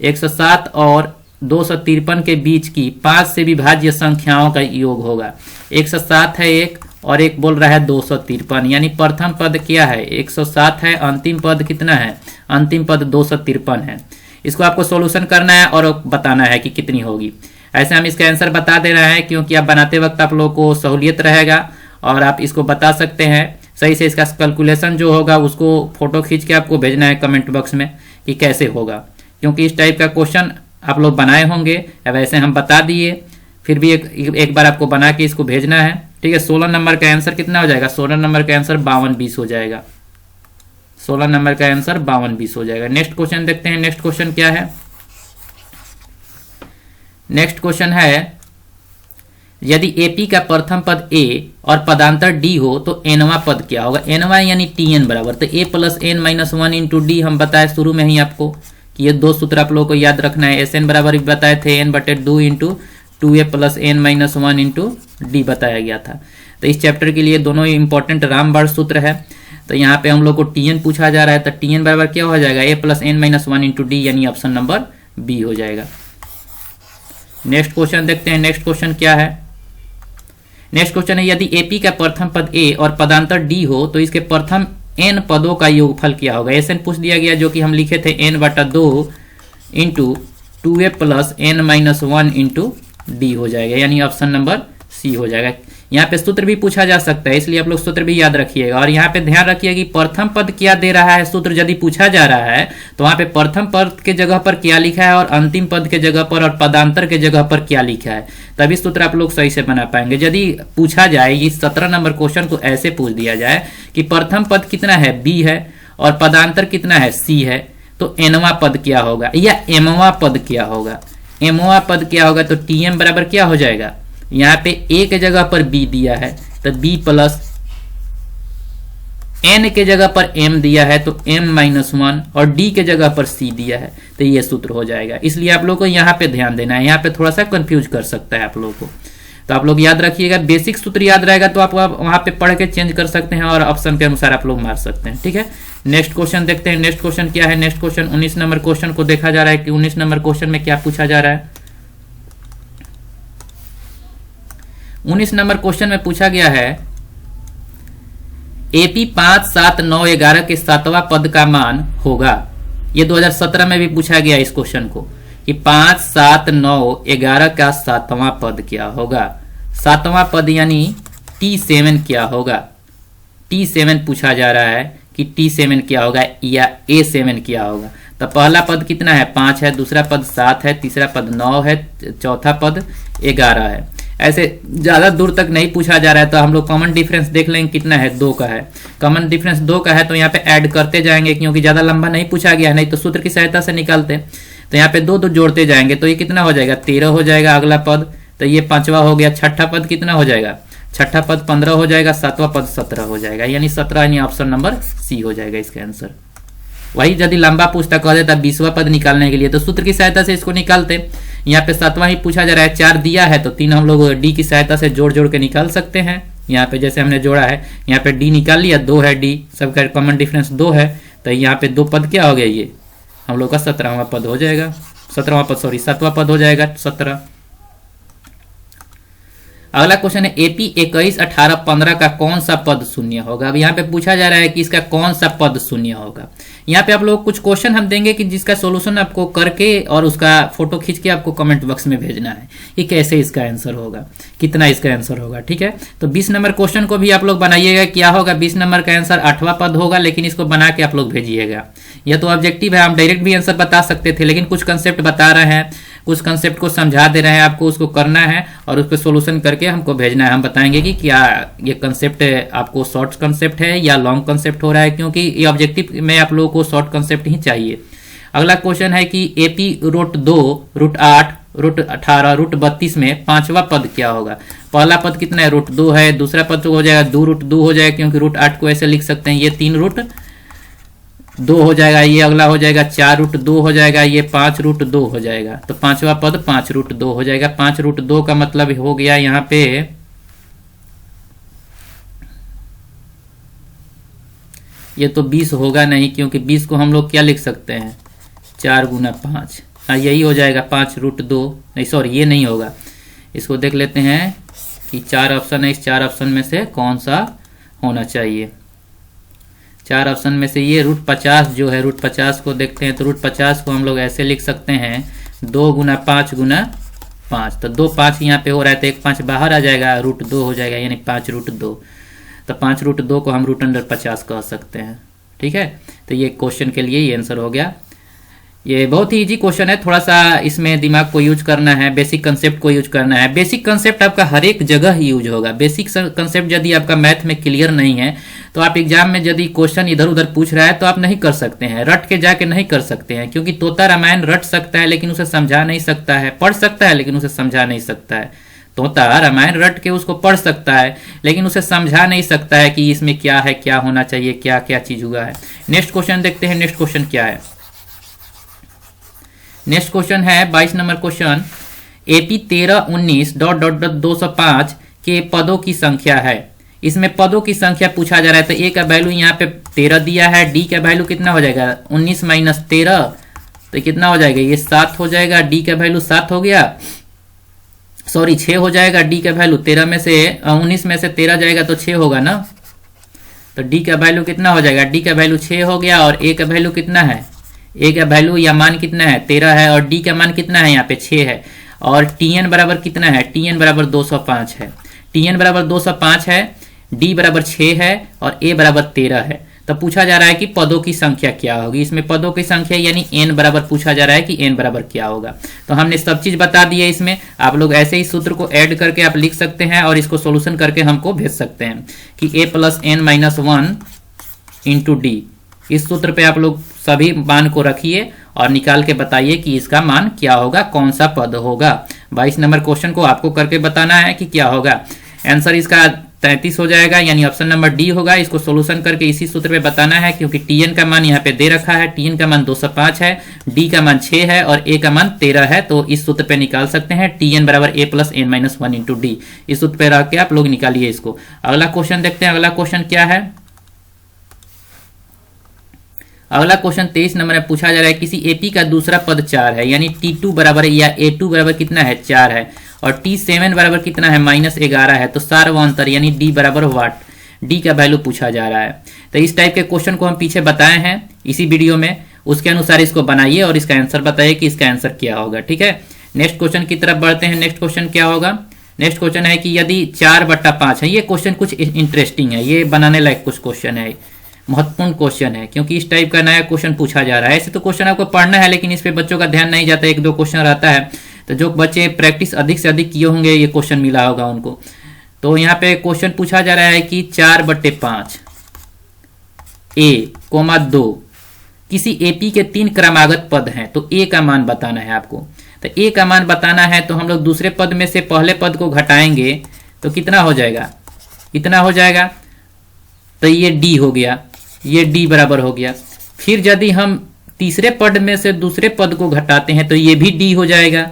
107 और 253 के बीच की 5 से विभाज्य संख्याओं का योग होगा। 107 है एक, और एक बोल रहा है 253, यानी प्रथम पद क्या है 107 है, अंतिम पद कितना है, अंतिम पद 253 है। इसको आपको सॉल्यूशन करना है और बताना है कि कितनी होगी। ऐसे हम इसका आंसर बता दे रहे हैं, क्योंकि आप बनाते वक्त आप लोगों को सहूलियत रहेगा और आप इसको बता सकते हैं सही से। इसका कैलकुलेशन जो होगा उसको फोटो खींच के आपको भेजना है कमेंट बॉक्स में कि कैसे होगा, क्योंकि इस टाइप का क्वेश्चन आप लोग बनाए होंगे, वैसे हम बता दिए, फिर भी एक बार आपको बना के इसको भेजना है। ठीक है, 16 नंबर का आंसर कितना हो जाएगा? 16 नंबर का आंसर 52-20 हो जाएगा। 16 नंबर का आंसर 52-20 हो जाएगा। नेक्स्ट क्वेश्चन देखते हैं। नेक्स्ट क्वेश्चन क्या है? नेक्स्ट क्वेश्चन है, यदि एपी का प्रथम पद ए और पदांतर डी हो तो एनवा पद क्या होगा? एनवा यानी टीएन बराबर, तो a plus n minus 1 into d हम बताए शुरू में ही आपको कि ये दो सूत्र आप लोगों को याद रखना है। एस एन बराबर भी बताए थे n/2 into 2a plus n minus 1 into d बताया गया था। तो इस चैप्टर के लिए दोनों ही इंपॉर्टेंट रामबाण सूत्र है। तो यहाँ पे हम लोग को टीएन पूछा जा रहा है, तो टीएन बराबर क्या हो जाएगा? A plus n minus 1 into d, यानी ऑप्शन नंबर बी हो जाएगा। नेक्स्ट क्वेश्चन देखते हैं। नेक्स्ट क्वेश्चन क्या है? नेक्स्ट क्वेश्चन है, यदि एपी का प्रथम पद ए और पदांतर डी हो तो इसके प्रथम एन पदों का योगफल क्या होगा? एस एन पूछ दिया गया, जो कि हम लिखे थे n/2 into 2a plus n minus 1 into d हो जाएगा, यानी ऑप्शन नंबर सी हो जाएगा। यहाँ पे सूत्र भी पूछा जा सकता है, इसलिए आप लोग सूत्र भी याद रखिएगा। और यहाँ पे ध्यान रखिए कि प्रथम पद क्या दे रहा है, सूत्र यदि पूछा जा रहा है तो वहां पे प्रथम पद के जगह पर क्या लिखा है और अंतिम पद के जगह पर और पदांतर के जगह पर क्या लिखा है, तभी सूत्र आप लोग सही से बना पाएंगे। यदि पूछा जाए, इस 17 नंबर क्वेश्चन को ऐसे पूछ दिया जाए कि प्रथम पद कितना है? बी है, और पदांतर कितना है? सी है, तो एनवा पद क्या होगा या एमवा पद क्या होगा? एमवा पद क्या होगा? तो टीएम बराबर क्या हो जाएगा? यहाँ पे ए के जगह पर बी दिया है तो बी प्लस एन के जगह पर एम दिया है तो एम माइनस 1, और डी के जगह पर सी दिया है, तो ये सूत्र हो जाएगा। इसलिए आप लोग को यहाँ पे ध्यान देना है, यहाँ पे थोड़ा सा कंफ्यूज कर सकता है आप लोगों को, तो आप लोग याद रखिएगा। बेसिक सूत्र याद रहेगा तो आप वहां पे पढ़ के चेंज कर सकते हैं और ऑप्शन के अनुसार आप लोग मार सकते हैं। ठीक है, नेक्स्ट क्वेश्चन देखते हैं। नेक्स्ट क्वेश्चन क्या है? नेक्स्ट क्वेश्चन 19 नंबर क्वेश्चन को देखा जा रहा है कि 19 नंबर क्वेश्चन में क्या पूछा जा रहा है। 19 नंबर क्वेश्चन में पूछा गया है, एपी 5, 7, 9, 11 के 7वां पद का मान होगा। ये 2017 में भी पूछा गया इस क्वेश्चन को कि 5, 7, 9, 11 का 7वां पद क्या होगा? 7वां पद यानी T7 क्या होगा? T7 पूछा जा रहा है कि T7 क्या होगा या A7 क्या होगा। तो पहला पद कितना है? 5 है, दूसरा पद 7 है, तीसरा पद 9 है, चौथा पद 11 है। ऐसे ज्यादा दूर तक नहीं पूछा जा रहा है तो हम लोग कॉमन डिफरेंस देख लेंगे कितना है? 2 का है। कॉमन डिफरेंस 2 का है तो यहाँ पे ऐड करते जाएंगे, क्योंकि ज्यादा लंबा नहीं पूछा गया है, नहीं तो सूत्र की सहायता से निकालते। तो यहाँ पे 2 जोड़ते जाएंगे तो ये कितना हो जाएगा? 13 हो जाएगा अगला पद, तो ये 5वां हो गया। छठा पद कितना हो जाएगा? छठा पद 15 हो जाएगा, 7वां पद 17 हो जाएगा, यानी 17, यानी ऑप्शन नंबर सी हो जाएगा इसका आंसर। वही यदि लंबा पूछता कह देता 20वां पद निकालने के लिए तो सूत्र की सहायता से इसको निकालते। यहाँ पे 7वां ही पूछा जा रहा है, 4 दिया है तो 3 हम लोग डी की सहायता से जोड़ जोड़ के निकाल सकते हैं। यहाँ पे जैसे हमने जोड़ा है, यहाँ पे डी निकाल लिया, 2 है डी, सबका कॉमन डिफरेंस 2 है, तो यहाँ पे 2 पद क्या हो गया? ये हम लोग का 17वां पद हो जाएगा। 7वां पद हो जाएगा 17। अगला क्वेश्चन है, एपी 21, 18, 15 का कौन सा पद शून्य होगा? अब यहाँ पे पूछा जा रहा है कि इसका कौन सा पद शून्य होगा। यहाँ पे आप लोग कुछ क्वेश्चन हम देंगे कि जिसका सॉल्यूशन आपको करके और उसका फोटो खींच के आपको कमेंट बॉक्स में भेजना है कि कैसे इसका आंसर होगा, कितना इसका आंसर होगा। ठीक है, तो 20 नंबर क्वेश्चन को भी आप लोग बनाइएगा। क्या होगा? 20 नंबर का आंसर 8वां पद होगा, लेकिन इसको बना के आप लोग भेजिएगा। यह तो ऑब्जेक्टिव है, हम डायरेक्ट भी आंसर बता सकते थे, लेकिन कुछ कंसेप्ट बता रहे हैं, कुछ कंसेप्ट को समझा दे रहे हैं आपको, उसको करना है और उसको सॉल्यूशन करके हमको भेजना है। हम बताएंगे कि क्या ये कंसेप्ट आपको शॉर्ट कंसेप्ट है या लॉन्ग कंसेप्ट हो रहा है, क्योंकि ये ऑब्जेक्टिव में आप लोगों को शॉर्ट कंसेप्ट ही चाहिए। अगला क्वेश्चन है कि एपी √2, √8, √18, √32 में 5वां पद क्या होगा? पहला पद कितना है? √2 है, दूसरा पद तो हो जाएगा 2√2 हो जाएगा, क्योंकि √8 को ऐसे लिख सकते हैं, ये 3√2 हो जाएगा, ये अगला हो जाएगा 4√2 हो जाएगा, ये 5√2 हो जाएगा। तो 5वां पद 5√2 हो जाएगा। 5√2 का मतलब हो गया यहाँ पे ये तो 20 होगा नहीं, क्योंकि 20 को हम लोग क्या लिख सकते हैं? 4 × 5, हाँ यही हो जाएगा 5√2। नहीं सॉरी, ये नहीं होगा। इसको देख लेते हैं कि 4 ऑप्शन है, इस 4 ऑप्शन में से कौन सा होना चाहिए। 4 ऑप्शन में से ये √50 जो है, √50 को देखते हैं तो √50 को हम लोग ऐसे लिख सकते हैं 2 × 5 × 5। तो 2 5 यहाँ पे हो रहा है तो एक 5 बाहर आ जाएगा, √2 हो जाएगा, यानी 5√2। तो 5√2 को हम √50 कह सकते हैं। ठीक है, तो ये क्वेश्चन के लिए ये आंसर हो गया। ये बहुत ही इजी क्वेश्चन है, थोड़ा सा इसमें दिमाग को यूज करना है, बेसिक कंसेप्ट को यूज करना है। बेसिक कंसेप्ट आपका हर एक जगह ही यूज होगा। बेसिक कंसेप्ट यदि आपका मैथ में क्लियर नहीं है तो आप एग्जाम में यदि क्वेश्चन इधर उधर पूछ रहा है तो आप नहीं कर सकते हैं, रट के जाके नहीं कर सकते हैं, क्योंकि तोता रामायण रट सकता है लेकिन उसे समझा नहीं सकता है, पढ़ सकता है लेकिन उसे समझा नहीं सकता है। तोता रामायण रट के उसको पढ़ सकता है लेकिन उसे समझा नहीं सकता है कि इसमें क्या है, क्या होना चाहिए, क्या क्या चीज हुआ है। नेक्स्ट क्वेश्चन देखते हैं, नेक्स्ट क्वेश्चन क्या है। नेक्स्ट क्वेश्चन है 22 number question, AP 1319 dot dot dot 205 के पदों की संख्या है। इसमें पदों की संख्या पूछा जा रहा है। तो ए का वैल्यू यहाँ पे 13 दिया है, डी का वैल्यू कितना हो जाएगा 19 माइनस 13, तो कितना हो जाएगा ये 7 हो जाएगा। डी का वैल्यू 7 हो गया, सॉरी 6 हो जाएगा। डी का वैल्यू 13 में से 19 में से 13 जाएगा तो 6 होगा ना, तो डी का वैल्यू कितना हो जाएगा, डी का वैल्यू 6 हो गया। और ए का वैल्यू कितना है, ए का वैल्यू या मान कितना है 13 है, और डी का मान कितना है यहाँ पे 6 है। और टी एन बराबर कितना है, टी एन बराबर 205 है, टी एन बराबर 205 है, डी बराबर 6 है और ए बराबर 13 है। तो पूछा जा रहा है कि पदों की संख्या क्या होगी। इसमें पदों की संख्या यानी एन बराबर पूछा जा रहा है कि एन बराबर क्या होगा। तो हमने सब चीज बता दी है इसमें। आप लोग ऐसे ही सूत्र को ऐड करके आप लिख सकते हैं और इसको सोल्यूशन करके हमको भेज सकते हैं कि a plus n minus 1 into d. इस सूत्र पे आप लोग सभी मान को रखिए और निकाल के बताइए कि इसका मान क्या होगा, कौन सा पद होगा। 22 नंबर क्वेश्चन को आपको करके बताना है कि क्या होगा। आंसर इसका 33 हो जाएगा, यानी ऑप्शन नंबर डी होगा। इसको सोल्यूशन करके इसी सूत्र पे बताना है, क्योंकि टीएन का मान यहाँ पे दे रखा है। टीएन का मान 205 है, डी का मान 6 है और ए का मान 13 है। तो इस सूत्र पे निकाल सकते हैं टीएन बराबर a plus n minus 1 into d. इस सूत्र पे रख के आप लोग निकालिए इसको। अगला क्वेश्चन देखते हैं। अगला क्वेश्चन क्या है। अगला क्वेश्चन 23 नंबर में पूछा जा रहा है, किसी एपी का दूसरा पद 4 है, यानी T2 बराबर या A2 बराबर कितना है 4 है, और T7 बराबर कितना है -11 है। तो सार्वंतर यानी D बराबर वाट, D का वैल्यू पूछा जा रहा है। तो इस टाइप के क्वेश्चन को हम पीछे बताए हैं इसी वीडियो में, उसके अनुसार इसको बनाइए और इसका आंसर बताइए कि इसका आंसर क्या होगा। ठीक है, नेक्स्ट क्वेश्चन की तरफ बढ़ते हैं। नेक्स्ट क्वेश्चन क्या होगा। नेक्स्ट क्वेश्चन है कि यदि 4/5 है, ये क्वेश्चन कुछ इंटरेस्टिंग है, ये बनाने लायक कुछ क्वेश्चन है, महत्वपूर्ण क्वेश्चन है, क्योंकि इस टाइप का नया क्वेश्चन पूछा जा रहा है। ऐसे तो क्वेश्चन आपको पढ़ना है लेकिन इस पे बच्चों का ध्यान नहीं जाता, 1-2 क्वेश्चन रहता है। तो जो बच्चे प्रैक्टिस अधिक से अधिक किए होंगे ये क्वेश्चन मिला होगा उनको। तो यहाँ पे क्वेश्चन पूछा जा रहा है कि 4/5 A, 2 किसी एपी के 3 क्रमागत पद हैं, तो ए का मान बताना है आपको। तो ए का मान बताना है तो हम लोग दूसरे पद में से पहले पद को घटाएंगे तो कितना हो जाएगा, इतना हो जाएगा। तो ये डी हो गया, ये डी बराबर हो गया। फिर यदि हम तीसरे पद में से दूसरे पद को घटाते हैं तो ये भी डी हो जाएगा।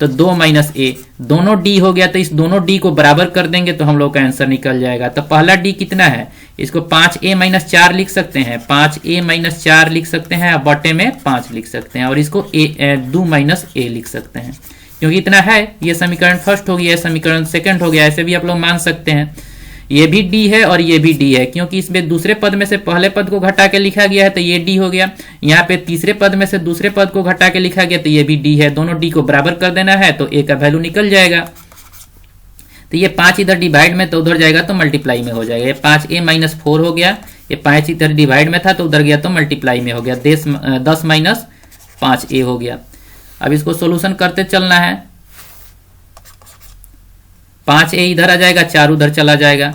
तो 2 माइनस ए, दोनों डी हो गया। तो इस दोनों डी को बराबर कर देंगे तो हम लोग का आंसर निकल जाएगा। तो पहला डी कितना है, इसको 5a-4 लिख सकते हैं, 5a-4 लिख सकते हैं और बटे में 5 लिख सकते हैं, और इसको 2 माइनस ए लिख सकते हैं, क्योंकि इतना है। ये समीकरण फर्स्ट हो गया, समीकरण सेकंड हो गया, ऐसे भी आप लोग मान सकते हैं। ये भी डी है और ये भी डी है, क्योंकि इसमें दूसरे पद में से पहले पद को घटा के लिखा गया है तो ये डी हो गया। यहाँ पे तीसरे पद में से दूसरे पद को घटा के लिखा गया तो ये भी डी है। दोनों डी को बराबर कर देना है तो ए का वैल्यू निकल जाएगा। तो ये 5 इधर डिवाइड में तो उधर जाएगा तो मल्टीप्लाई में हो जाएगा। ये 5a-4 हो गया, ये 5 इधर डिवाइड में था तो उधर गया तो मल्टीप्लाई में हो गया। 10 माइनस 5a हो गया। अब इसको सोल्यूशन करते चलना है। 5a इधर आ जाएगा, 4 उधर चला जाएगा,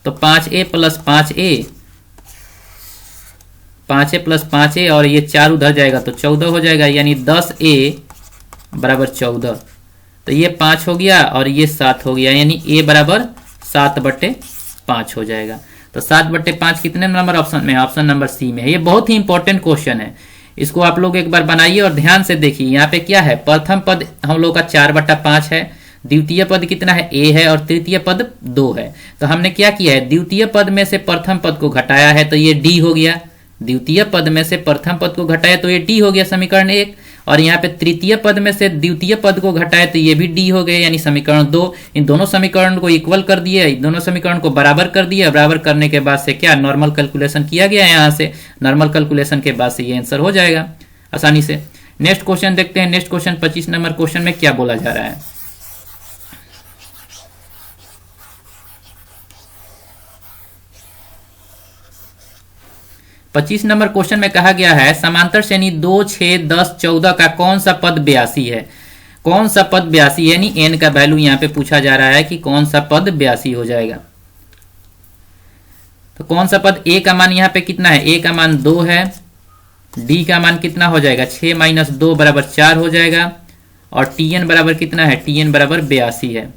तो 5a plus 5a, 5a plus 5a और ये 4 उधर जाएगा तो 14 हो जाएगा, यानी 10a बराबर 14। तो ये 5 हो गया और ये 7 हो गया, यानी a बराबर 7/5 हो जाएगा। तो 7/5 कितने नंबर ऑप्शन में है, ऑप्शन नंबर सी में है। ये बहुत ही इंपॉर्टेंट क्वेश्चन है, इसको आप लोग एक बार बनाइए और ध्यान से देखिए। यहाँ पे क्या है, प्रथम पद हम लोग का 4/5 है, द्वितीय पद कितना है a है और तृतीय पद 2 है। तो हमने क्या किया है, द्वितीय पद में से प्रथम पद को घटाया है तो ये d हो गया। द्वितीय पद में से प्रथम पद को घटाया तो ये d हो गया, समीकरण 1। और यहाँ पे तृतीय पद में से द्वितीय पद को घटाया तो ये भी d हो गए, यानी समीकरण 2। इन दोनों समीकरण को इक्वल कर दिए, दोनों समीकरण को बराबर कर दिया। बराबर करने के बाद से क्या, नॉर्मल कैलकुलेशन किया गया है। यहाँ से नॉर्मल कैलकुलेशन के बाद से ये आंसर हो जाएगा आसानी से। नेक्स्ट क्वेश्चन देखते हैं। नेक्स्ट क्वेश्चन 25 नंबर क्वेश्चन में क्या बोला जा रहा है। 25 नंबर क्वेश्चन में कहा गया है समांतर श्रेणी 2, 6, 10, 14 का कौन सा पद 82 है। कौन सा पद 82 यानी n का वैल्यू यहाँ पे पूछा जा रहा है कि कौन सा पद 82 हो जाएगा। तो कौन सा पद, a का मान यहाँ पे कितना है, a का मान 2 है, d का मान कितना हो जाएगा 6 माइनस 2 बराबर 4 हो जाएगा, और tn बराबर कितना है, tn बराबर 82 है।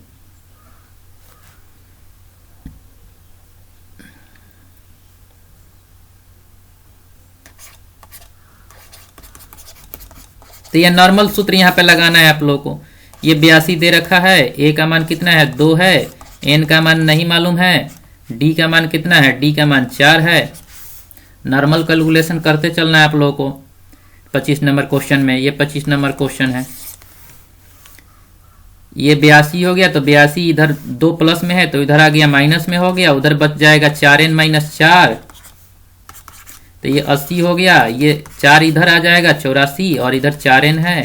तो यह नॉर्मल सूत्र यहाँ पे लगाना है आप लोगों को। ये 82 दे रखा है, a का मान कितना है 2 है, n का मान नहीं मालूम है, d का मान कितना है, d का मान 4 है। नॉर्मल कैलकुलेशन करते चलना है आप लोगों को 25 नंबर क्वेश्चन में। ये 25 नंबर क्वेश्चन है। ये 82 हो गया, तो 82 इधर 2 प्लस में है तो इधर आ गया माइनस में हो गया, उधर बच जाएगा 4n माइनस 4, तो ये 80 हो गया। ये 4 इधर आ जाएगा 84, और इधर 4n है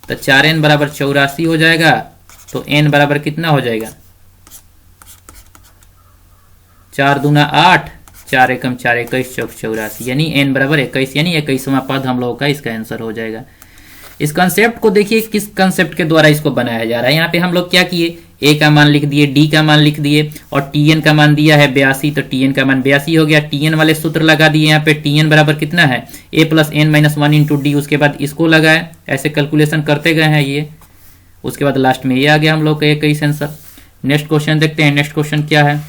तो 4n बराबर 84 हो जाएगा। तो n बराबर कितना हो जाएगा, 4 दूना 8, 4 एकम 4, 21 चौक 84, यानी n बराबर 21, यानी 21वां पद हम लोगों का इसका आंसर हो जाएगा। इस कंसेप्ट को देखिए किस कंसेप्ट के द्वारा इसको बनाया जा रहा है। यहाँ पे हम लोग क्या किए, a का मान लिख दिए, d का मान लिख दिए, और tn का मान दिया है 82, तो tn का मान 82 हो गया। tn वाले सूत्र लगा दिए यहाँ पे, tn बराबर कितना है a plus n minus 1 into D, उसके बाद इसको लगाए, ऐसे कैलकुलेशन करते गए हैं ये, उसके बाद लास्ट में ये आ गया हम लोग का 21 आंसर। नेक्स्ट क्वेश्चन देखते हैं। नेक्स्ट क्वेश्चन क्या है,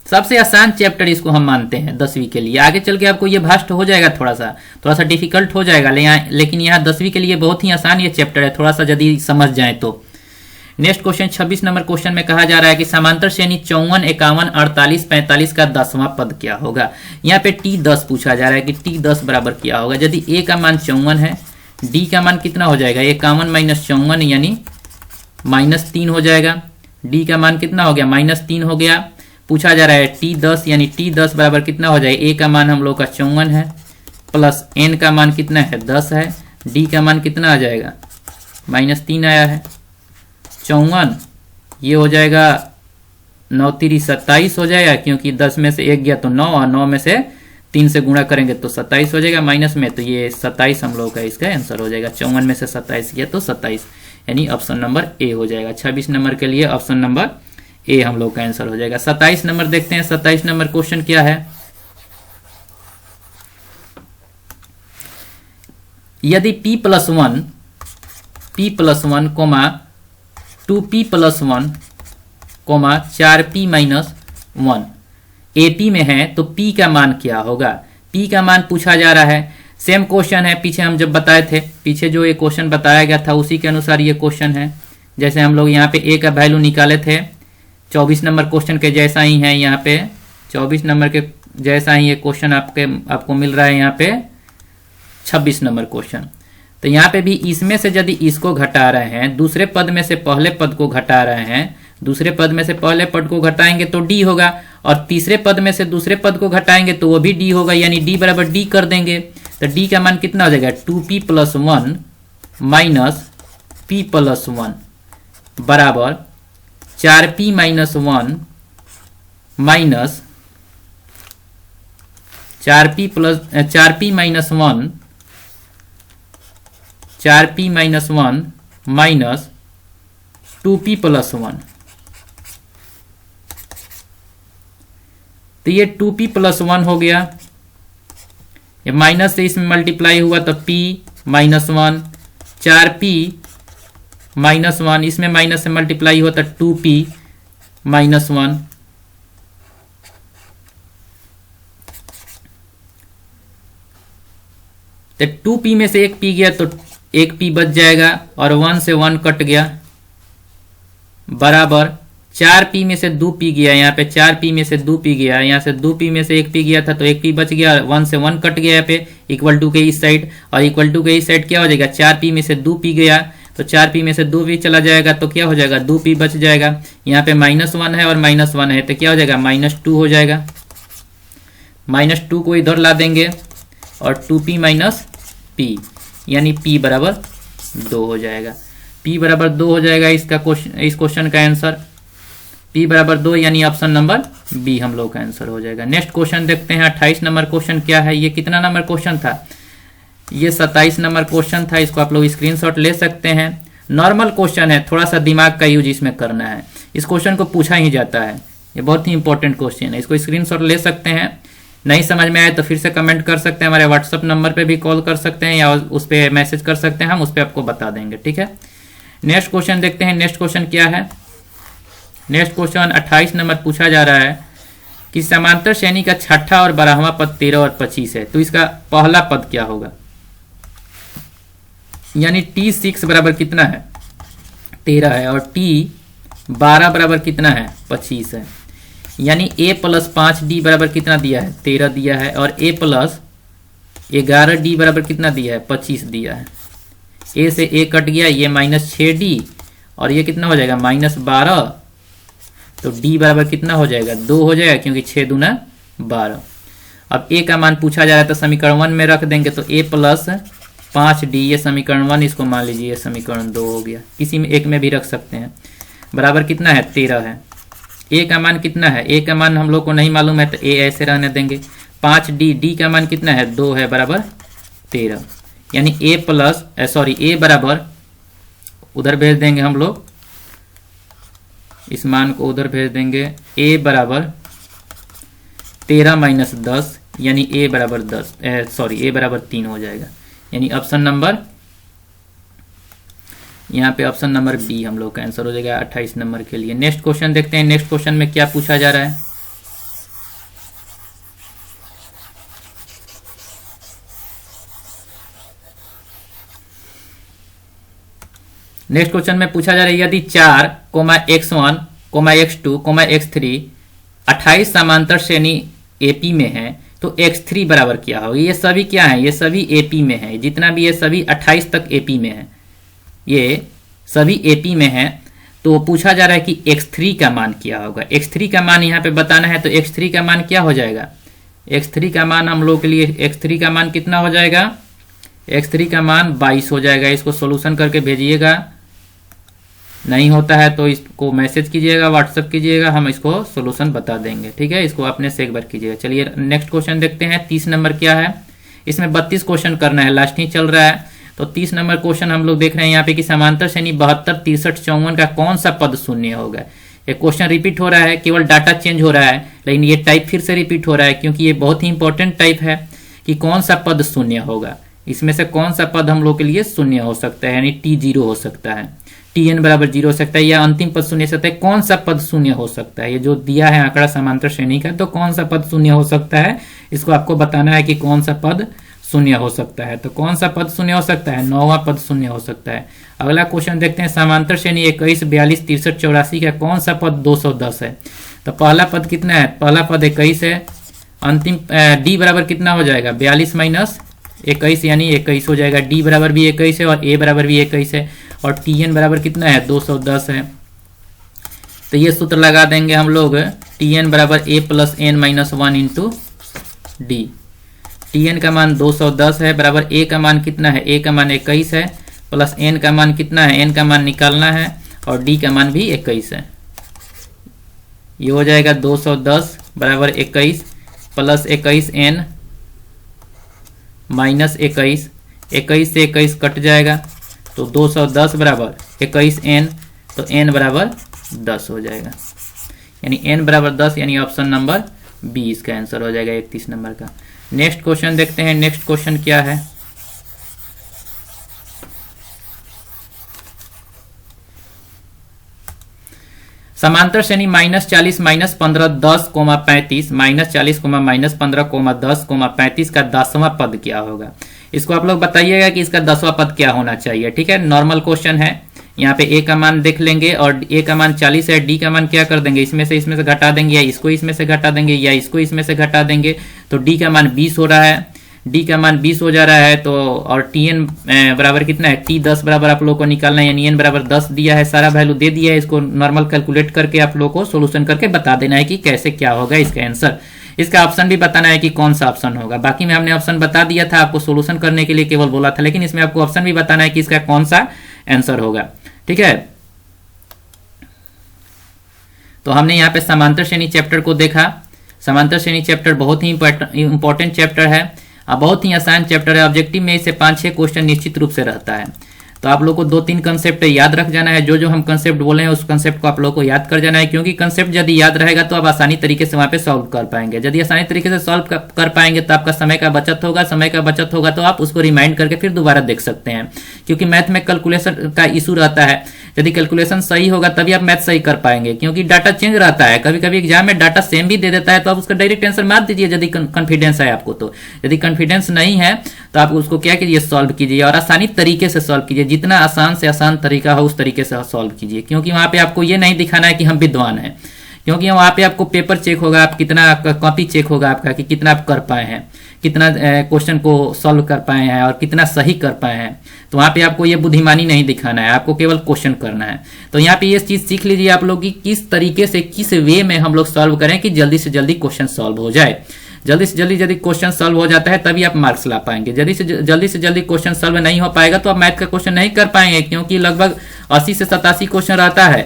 सबसे आसान चैप्टर इसको हम मानते हैं 10वीं के लिए। आगे चल के आपको ये भास्ट हो जाएगा, थोड़ा सा डिफिकल्ट हो जाएगा, लेकिन यहाँ 10वीं के लिए बहुत ही आसान ये चैप्टर है, थोड़ा सा यदि समझ जाए तो। नेक्स्ट क्वेश्चन 26 नंबर क्वेश्चन में कहा जा रहा है कि समांतर श्रेणी 54, 51, 48, 45 का 10वां पद क्या होगा। यहाँ पे T10 पूछा जा रहा है कि T10 बराबर क्या होगा। यदि a का मान 54 है, d का मान कितना हो जाएगा, 51 माइनस 54 यानी -3 हो जाएगा, d का मान कितना हो गया -3 हो गया। पूछा जा रहा है T10 यानी T10 बराबर कितना हो जाएगा, a का मान हम लोग का 54 है, प्लस n का मान कितना है 10 है, d का मान कितना आ जाएगा -3 आया है। 54 ये हो जाएगा 9 3 27 हो जाएगा, क्योंकि 10 में से 1 गया तो 9, और 9 में से 3 से गुणा करेंगे तो 27 हो जाएगा माइनस में, तो ये 27 हम लोग का इसका आंसर हो जाएगा। 54 में से 27 गया तो 27, यानी ऑप्शन नंबर ए हो जाएगा। 26 नंबर के लिए ऑप्शन नंबर ए हम लोग का आंसर हो जाएगा। 27 नंबर देखते हैं। 27 नंबर क्वेश्चन क्या है, यदि p plus 1 comma 2p plus 1 comma 4p minus 1 AP में है तो p का मान क्या होगा। p का मान पूछा जा रहा है। सेम क्वेश्चन है पीछे हम जब बताए थे, पीछे जो ये क्वेश्चन बताया गया था उसी के अनुसार ये क्वेश्चन है। जैसे हम लोग यहाँ पे a का वैल्यू निकाले थे 24 नंबर क्वेश्चन के जैसा ही है। यहाँ पे 24 नंबर के जैसा ही ये क्वेश्चन आपको मिल रहा है यहाँ पे 26 नंबर क्वेश्चन। तो यहाँ पे भी इसमें से यदि इसको घटा रहे हैं, दूसरे पद में से पहले पद को घटा रहे हैं, दूसरे पद में से पहले पद को घटाएंगे तो d होगा, और तीसरे पद में से दूसरे पद को घटाएंगे तो वो भी d होगा, यानी d बराबर d कर देंगे। तो d का मान कितना हो जाएगा 2p plus 1 minus p plus 1 बराबर 4p minus 1 minus 4p minus 1 4p minus 1 minus 2p plus 1। तो ये 2p प्लस 1 हो गया, ये माइनस से इसमें मल्टीप्लाई हुआ तो p माइनस 1, 4p माइनस 1, इसमें माइनस से मल्टीप्लाई हुआ तो 2p माइनस 1। तो 2p में से एक p गया तो एक p बच जाएगा, और 1 से 1 कट गया, बराबर 4p में से 2p गया, यहाँ पे 4p में से 2p गया, यहाँ से 2p में से एक p गया था तो एक p बच गया, 1 से 1 कट गया यहाँ पे इक्वल टू के इस साइड, और इक्वल टू के इस साइड क्या हो जाएगा 4p में से 2p गया तो 4p में से 2p चला जाएगा तो क्या हो जाएगा 2p बच जाएगा। यहाँ पे -1 है और -1 है तो क्या हो जाएगा -2 हो जाएगा। -2 को इधर ला देंगे और 2p माइनस p, यानी p बराबर 2 हो जाएगा। p बराबर 2 हो जाएगा इसका क्वेश्चन, इस क्वेश्चन का आंसर p बराबर 2 यानी ऑप्शन नंबर बी हम लोग का आंसर हो जाएगा। नेक्स्ट क्वेश्चन देखते हैं 28 नंबर क्वेश्चन क्या है। ये कितना नंबर क्वेश्चन था? ये 27 नंबर क्वेश्चन था। इसको आप लोग स्क्रीनशॉट ले सकते हैं। नॉर्मल क्वेश्चन है, थोड़ा सा दिमाग का यूज इसमें करना है। इस क्वेश्चन को पूछा ही जाता है, ये बहुत ही इंपॉर्टेंट क्वेश्चन है। इसको स्क्रीनशॉट ले सकते हैं। नहीं समझ में आए तो फिर से कमेंट कर सकते हैं, हमारे व्हाट्सअप नंबर पे भी कॉल कर सकते हैं या उस पर मैसेज कर सकते हैं, हम उस पर आपको बता देंगे। ठीक है, नेक्स्ट क्वेश्चन देखते हैं। नेक्स्ट क्वेश्चन क्या है? नेक्स्ट क्वेश्चन 28 नंबर पूछा जा रहा है कि समांतर श्रेणी का छठा और 12वां पद 13 और 25 है, तो इसका पहला पद क्या होगा? यानी T6 बराबर कितना है? 13 है और T12 बराबर कितना है? 25 है। यानी a प्लस 5d बराबर कितना दिया है? 13 दिया है और a प्लस 11d बराबर कितना दिया है? 25 दिया है। a से a कट गया, ये माइनस 6d और ये कितना हो जाएगा? माइनस 12। तो d बराबर कितना हो जाएगा? 2 हो जाएगा, क्योंकि 6 दूना 12। अब a का मान पूछा जा रहा है तो समीकरण 1 में रख देंगे, तो a प्लस 5d, ये समीकरण 1, इसको मान लीजिए समीकरण 2 हो गया। किसी में एक में भी रख सकते हैं। बराबर कितना है? 13 है। a का मान कितना है? a का मान हम लोग को नहीं मालूम है तो a ऐसे रहने देंगे। 5d, d का मान कितना है? 2 है, बराबर 13। यानी a प्लस a बराबर, उधर भेज देंगे हम लोग, इस मान को उधर भेज देंगे। a बराबर 13 माइनस 10, यानी a बराबर 10, a बराबर 3 हो जाएगा। यानी ऑप्शन नंबर, यहाँ पे ऑप्शन नंबर बी हम लोग का आंसर हो जाएगा 28 नंबर के लिए। नेक्स्ट क्वेश्चन देखते हैं। नेक्स्ट क्वेश्चन में क्या पूछा जा रहा है? नेक्स्ट क्वेश्चन में पूछा जा रहा है यदि 4, x1, x2, x3 28 समांतर श्रेणी एपी में है तो x3 बराबर क्या होगा? ये सभी क्या है? ये सभी एपी में है। जितना भी ये सभी 28 तक एपी में है, ये सभी एपी में है। तो पूछा जा रहा है कि x3 का मान क्या होगा? x3 का मान यहाँ पे बताना है। तो x3 का मान क्या हो जाएगा? x3 का मान हम लोग के लिए, x3 का मान कितना हो जाएगा? x3 का मान 22 हो जाएगा। इसको सोल्यूशन करके भेजिएगा। नहीं होता है तो इसको मैसेज कीजिएगा, व्हाट्सएप कीजिएगा, हम इसको सोल्यूशन बता देंगे। ठीक है, इसको अपने से एक बार कीजिएगा। चलिए नेक्स्ट क्वेश्चन देखते हैं। 30 नंबर क्या है? इसमें 32 क्वेश्चन करना है, लास्ट ही चल रहा है। तो 30 नंबर क्वेश्चन हम लोग देख रहे हैं यहाँ पे कि समांतर श्रेणी 72, 63, 54 का कौन सा पद शून्य होगा? ये क्वेश्चन रिपीट हो रहा है, केवल डाटा चेंज हो रहा है, लेकिन ये टाइप फिर से रिपीट हो रहा है, क्योंकि ये बहुत ही इंपॉर्टेंट टाइप है कि कौन सा पद शून्य होगा। इसमें से कौन सा पद हम लोग के लिए शून्य हो सकता है? यानी T0 हो सकता है, Tn बराबर 0 हो सकता है, या अंतिम पद शून्य हो सकता है। कौन सा पद शून्य हो सकता है? ये जो दिया है आंकड़ा समांतर श्रेणी का, तो कौन सा पद शून्य हो सकता है, इसको आपको बताना है कि कौन सा पद शून्य हो सकता है। तो कौन सा पद शून्य हो सकता है? 9वां पद शून्य हो सकता है। अगला क्वेश्चन देखते हैं। समांतर श्रेणी 21, 42, 63, 84 का कौन सा पद 210 है? तो पहला पद कितना है? पहला पद 21 है। अंतिम डी बराबर कितना हो जाएगा? 42 माइनस 21 यानी 21 हो जाएगा। डी बराबर भी 21 है और ए बराबर भी 21 है और Tn बराबर कितना है? 210 है। तो ये सूत्र लगा देंगे हम लोग, Tn बराबर a plus n minus 1 into D. Tn का मान 210 है, बराबर a का मान कितना है? a का मान 21 है, प्लस n का मान कितना है? n का मान निकालना है और d का मान भी 21 है। ये हो जाएगा 210 बराबर 21 प्लस 21n माइनस 21, 21 से 21 कट जाएगा तो 210 बराबर 21n, तो n बराबर 10 हो जाएगा। यानी n बराबर 10, यानी ऑप्शन नंबर बी इसका आंसर हो जाएगा 31 नंबर का। नेक्स्ट क्वेश्चन देखते हैं। नेक्स्ट क्वेश्चन क्या है? समांतर श्रेणी -40, -15, 10, 35, -40, -15, 10, 35 का 10वां पद क्या होगा? इसको आप लोग बताइएगा कि इसका 10वां पद क्या होना चाहिए। ठीक है, नॉर्मल क्वेश्चन है। यहाँ पे a का मान देख लेंगे और a का मान 40 है, d का मान क्या कर देंगे? इसमें से घटा देंगे, या इसको इसमें से घटा देंगे, या इसको इसमें से घटा देंगे। तो d का मान 20 हो रहा है, d का मान 20 हो जा रहा है। तो और Tn बराबर कितना है? T10 बराबर आप लोग को निकालना है, यानी n बराबर 10 दिया है, सारा वैल्यू दे दिया है। इसको नॉर्मल कैलकुलेट करके आप लोग को सोल्यूशन करके बता देना है कि कैसे क्या होगा इसका आंसर। इसका ऑप्शन भी बताना है कि कौन सा ऑप्शन होगा। बाकी में हमने ऑप्शन बता दिया था, आपको सोल्यूशन करने के लिए केवल बोला था, लेकिन इसमें आपको ऑप्शन भी बताना है कि इसका कौन सा आंसर होगा। ठीक है, तो हमने यहाँ पे समांतर श्रेणी चैप्टर को देखा। समांतर श्रेणी चैप्टर बहुत ही इंपॉर्टेंट चैप्टर है और बहुत ही आसान चैप्टर है। ऑब्जेक्टिव में इसे 5-6 क्वेश्चन निश्चित रूप से रहता है। तो आप लोग को 2-3 कंसेप्ट याद रख जाना है। जो हम कंसेप्ट बोले हैं उस कंसेप्ट को आप लोग को याद कर जाना है, क्योंकि कंसेप्ट यदि याद रहेगा तो आप आसानी तरीके से वहां पे सॉल्व कर पाएंगे। यदि आसानी तरीके से सॉल्व कर पाएंगे तो आपका समय का बचत होगा। समय का बचत होगा तो आप उसको रिमाइंड करके फिर दोबारा देख सकते हैं, क्योंकि मैथ में कैलकुलेशन का इशू रहता है। यदि कैलकुलेशन सही होगा तभी आप मैथ सही कर पाएंगे, क्योंकि डाटा चेंज रहता है। कभी कभी एग्जाम में डाटा सेम भी दे देता है तो आप उसका डायरेक्ट आंसर मार दीजिए यदि कॉन्फिडेंस है आपको। तो यदि कॉन्फिडेंस नहीं है तो आप उसको क्या कीजिए, सॉल्व कीजिए और आसानी तरीके से सॉल्व कीजिए। जितना आसान से आसान तरीका हो उस तरीके से सॉल्व कीजिए, क्योंकि वहां पे आपको ये नहीं दिखाना है कि हम विद्वान हैं, क्योंकि वहां पे आपको पेपर चेक होगा, आप कितना कॉपी चेक होगा आपका कि कितना आप कर पाए हैं, कितना क्वेश्चन को सॉल्व कर पाए हैं और कितना सही कर पाए हैं। तो वहां पे आपको ये बुद्धिमानी नहीं दिखाना है, आपको केवल क्वेश्चन करना है। तो यहाँ पे ये चीज सीख लीजिए आप लोग कि किस तरीके से, किस वे में हम लोग सॉल्व करें कि जल्दी से जल्दी क्वेश्चन सॉल्व हो जाए। जल्दी से जल्दी यदि क्वेश्चन सॉल्व हो जाता है तभी आप मार्क्स ला पाएंगे। जल्दी से जल्दी क्वेश्चन सॉल्व नहीं हो पाएगा तो आप मैथ का क्वेश्चन नहीं कर पाएंगे, क्योंकि लगभग 80 से 87 क्वेश्चन रहता है।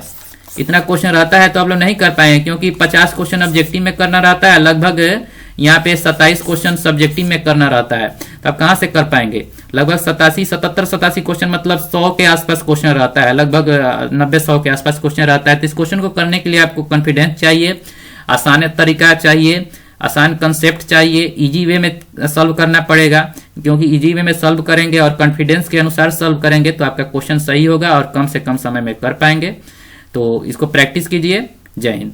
इतना क्वेश्चन रहता है तो आप लोग नहीं कर पाएंगे, क्योंकि 50 क्वेश्चन ऑब्जेक्टिव में करना रहता है, लगभग यहाँ पे 27 क्वेश्चन सब्जेक्टिव में करना रहता है। तो आप कहां से कर पाएंगे? लगभग 87 क्वेश्चन, मतलब 100 के आसपास क्वेश्चन रहता है, लगभग 90-100 के आसपास क्वेश्चन रहता है। तो इस क्वेश्चन को करने के लिए आपको कॉन्फिडेंस चाहिए, आसान तरीका चाहिए, आसान कंसेप्ट चाहिए, इजी वे में सॉल्व करना पड़ेगा, क्योंकि इजी वे में सॉल्व करेंगे और कॉन्फिडेंस के अनुसार सॉल्व करेंगे तो आपका क्वेश्चन सही होगा और कम से कम समय में कर पाएंगे। तो इसको प्रैक्टिस कीजिए। जय हिंद।